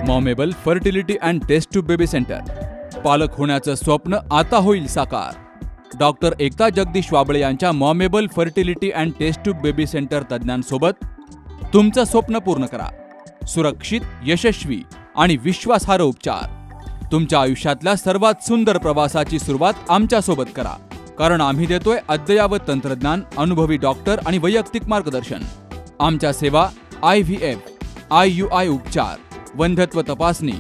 मॉमेबल fertility and test tube baby centre. पालक होण्याचं स्वप्न आता होईल साकार. डॉक्टर एकता जगदीश वाबळे यांच्या मॉमेबल fertility and test tube baby centre तज्ज्ञांसोबत तुमचं स्वप्न पूर्ण करा. सुरक्षित, यशस्वी आणि विश्वासार्ह उपचार. तुमच्या आयुष्यातल्या सर्वात सुंदर प्रवासाची सुरुवात आमच्यासोबत करा. कारण आम्ही देतोय अद्ययावत तंत्रज्ञान, अनुभवी डॉक्टर आणि वैयक्तिक मार्गदर्शन. आमच्या सेवा IVF, IUI उपचार, वंध्यत्व तपासणी,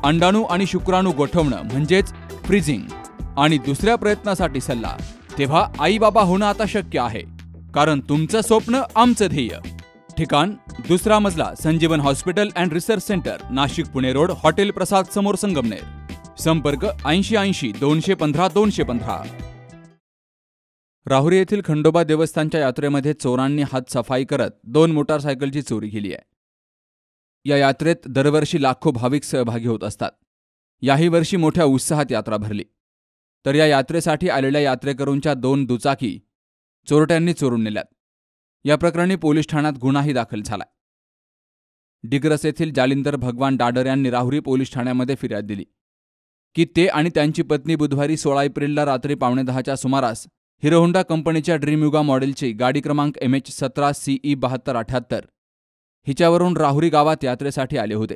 अंडाणू आणि शुक्राणू गोठवणं म्हणजेच फ्रीजिंग आणि दुसऱ्या प्रयत्नासाठी सल्ला. तेव्हा आई बाबा होणं आता शक्य आहे. कारण तुमचं स्वप्न आमचं ध्येय. ठिकाण 2रा मजला, Sanjeevan hospital and research centre, Nashik Pune road, hotel Prasad समोर, संगमनेर. संपर्क 8080 215 215. राहुरी येथील खंडोबा देवस्थानच्या यात्रेमध्ये चोरांनी हात सफाई करत 2 मोटारसायकलची चोरी केली आहे. या यात्रेत दरवर्षी लाखो भाविक सहभागी होत असतात. याही वर्षी मोठ्या उत्साहात यात्रा भरली. तर या यात्रेसाठी आलेल्या यात्रेकरूंच्या 2 दुचाकी चोरट्यांनी चोरून नेल्यात. या प्रकरणी पोलीस ठाण्यात गुन्हाही दाखल झालाय. डिग्रस येथील जालिंदर भगवान डाडर यांनी राहुरी पोलीस ठाण्यामध्ये फिर्याद दिली की ते आणि त्यांची पत्नी बुधवारी 16 एप्रिलला रात्री 9:15च्या सुमारास हिरो होंडा कंपनीच्या ड्रीम युगा मॉडेलची गाडी क्रमांक MH17CE 7278 हिच्यावरून राहुरी गावात यात्रेसाठी आले होते.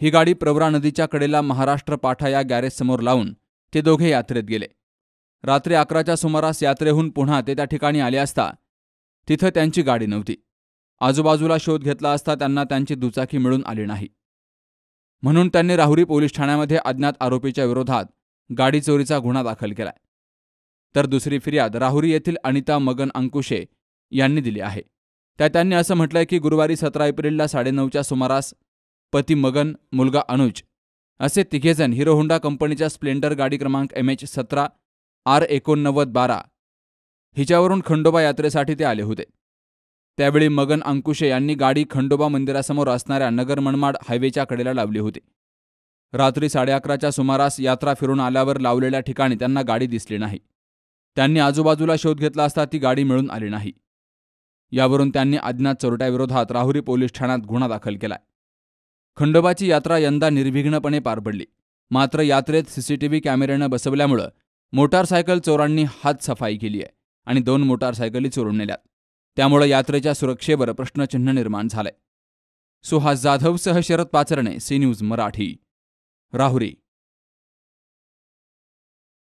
ही गाडी प्रवरा नदीच्या कडेला महाराष्ट्र पाठा या गॅरेजसमोर लावून ते दोघे यात्रेत गेले. रात्री 11च्या सुमारास यात्रेहून पुन्हा ते त्या ठिकाणी आले असता तिथं त्यांची गाडी नव्हती. आजूबाजूला शोध घेतला असता त्यांना त्यांची दुचाकी मिळून आली नाही. म्हणून त्यांनी राहुरी पोलीस ठाण्यामध्ये अज्ञात आरोपीच्या विरोधात गाडी चोरीचा गुन्हा दाखल केलाय. तर दुसरी फिर्याद राहुरी येथील अनिता मगन अंकुशे यांनी दिली आहे. त्यात त्यांनी असं म्हटलंय की गुरुवारी 17 एप्रिलला 9:30च्या सुमारास पती मगन, मुलगा अनुज असे तिघेजण हिरो होंडा कंपनीच्या स्प्लेंडर गाडी क्रमांक MH17 R8912 हिच्यावरून खंडोबा यात्रेसाठी ते आले होते. त्यावेळी मगन अंकुशे यांनी गाडी खंडोबा मंदिरासमोर असणाऱ्या नगर मनमाड हायवेच्या कडेला लावली होती. रात्री 11:30च्या सुमारास यात्रा फिरून आल्यावर लावलेल्या ठिकाणी त्यांना गाडी दिसली नाही. त्यांनी आजूबाजूला शोध घेतला असता ती गाडी मिळून आली नाही. यावरून त्यांनी अज्ञात चोरट्याविरोधात राहुरी पोलीस ठाण्यात गुन्हा दाखल केलाय. खंडोबाची यात्रा यंदा निर्विघ्नपणे पार पडली. मात्र यात्रेत CCTV कॅमेऱ्यानं बसवल्यामुळं मोटारसायकल चोरांनी हात सफाई केली आहे आणि 2 मोटारसायकली चोरून नेल्यात. त्यामुळे यात्रेच्या सुरक्षेवर प्रश्नचिन्ह निर्माण झालंय. सुहास जाधवसह Sharad Pacharne, C news Marathi, Rahuri.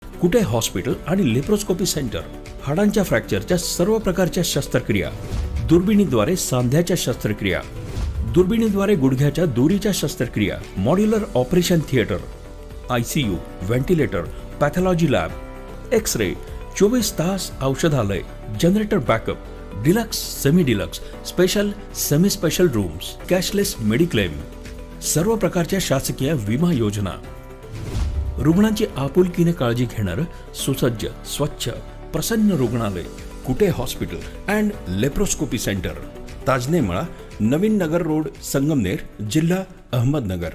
Kute hospital आणि लेप्रोस्कोपी सेंटर. हाडांच्या फ्रॅक्चरच्या सर्व प्रकारच्या शस्त्रक्रिया, दुर्बिणीद्वारे सांध्याच्या शस्त्रक्रिया, दुर्बिणीद्वारे गुडघ्याच्या दोरीच्या शस्त्रक्रिया, modular operation theatre, ICU, ventilator, pathology lab, x-ray, 24 तास औषधालय, generator backup, deluxe, semi deluxe, special, semi special rooms, cashless mediclaim, सर्व प्रकारच्या शासकीय विमा योजना. रुग्णांची आपुलकीने काळजी घेणारं सुसज्ज, स्वच्छ, प्रसन्न रुग्णालय. Kute hospital and laparoscopy centre, Tajane Mala, नवीन नगर रोड, संगमनेर, जिल्हा अहमदनगर.